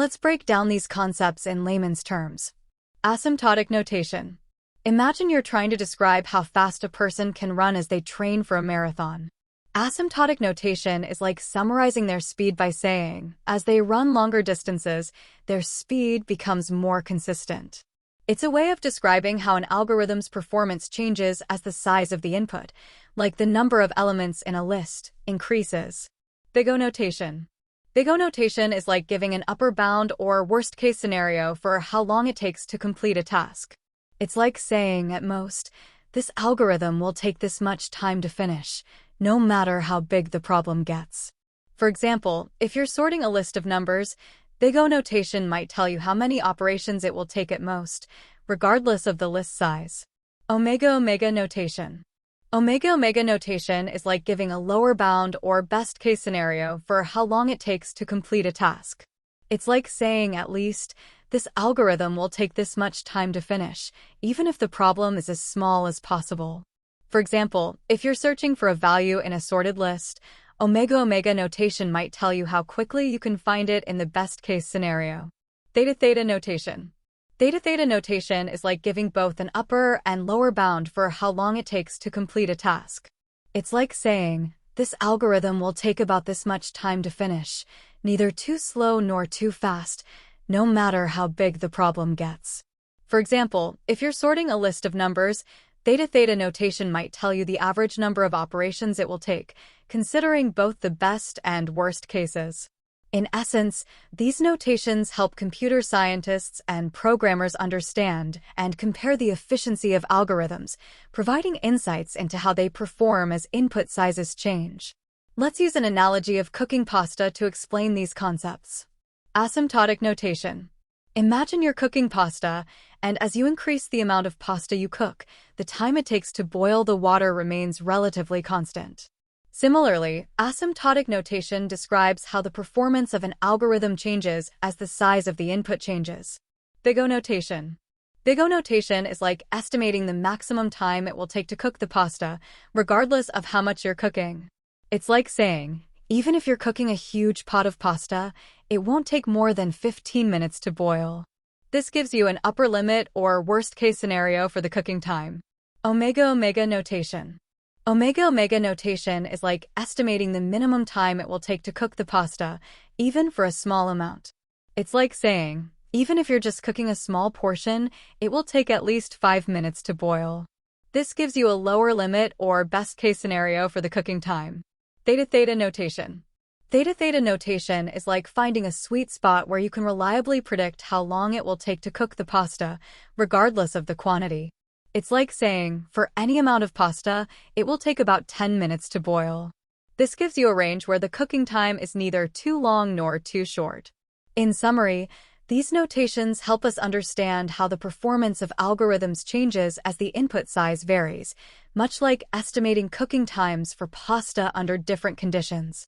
Let's break down these concepts in layman's terms. Asymptotic notation. Imagine you're trying to describe how fast a person can run as they train for a marathon. Asymptotic notation is like summarizing their speed by saying, as they run longer distances, their speed becomes more consistent. It's a way of describing how an algorithm's performance changes as the size of the input, like the number of elements in a list, increases. Big O notation. Big O notation is like giving an upper bound or worst-case scenario for how long it takes to complete a task. It's like saying, at most, this algorithm will take this much time to finish, no matter how big the problem gets. For example, if you're sorting a list of numbers, Big O notation might tell you how many operations it will take at most, regardless of the list size. Omega Omega notation. Omega Omega notation is like giving a lower bound or best-case scenario for how long it takes to complete a task. It's like saying, at least, this algorithm will take this much time to finish, even if the problem is as small as possible. For example, if you're searching for a value in a sorted list, Omega Omega notation might tell you how quickly you can find it in the best-case scenario. Theta-Θ notation. Theta-Θ notation is like giving both an upper and lower bound for how long it takes to complete a task. It's like saying, this algorithm will take about this much time to finish, neither too slow nor too fast, no matter how big the problem gets. For example, if you're sorting a list of numbers, Theta-Θ notation might tell you the average number of operations it will take, considering both the best and worst cases. In essence, these notations help computer scientists and programmers understand and compare the efficiency of algorithms, providing insights into how they perform as input sizes change. Let's use an analogy of cooking pasta to explain these concepts. Asymptotic notation. Imagine you're cooking pasta, and as you increase the amount of pasta you cook, the time it takes to boil the water remains relatively constant. Similarly, asymptotic notation describes how the performance of an algorithm changes as the size of the input changes. Big O notation. Big O notation is like estimating the maximum time it will take to cook the pasta, regardless of how much you're cooking. It's like saying, even if you're cooking a huge pot of pasta, it won't take more than 15 minutes to boil. This gives you an upper limit or worst-case scenario for the cooking time. Omega Omega notation. Omega Omega notation is like estimating the minimum time it will take to cook the pasta, even for a small amount. It's like saying, even if you're just cooking a small portion, it will take at least 5 minutes to boil. This gives you a lower limit or best-case scenario for the cooking time. Theta-Θ notation. Theta-Θ notation is like finding a sweet spot where you can reliably predict how long it will take to cook the pasta, regardless of the quantity. It's like saying, for any amount of pasta, it will take about 10 minutes to boil. This gives you a range where the cooking time is neither too long nor too short. In summary, these notations help us understand how the performance of algorithms changes as the input size varies, much like estimating cooking times for pasta under different conditions.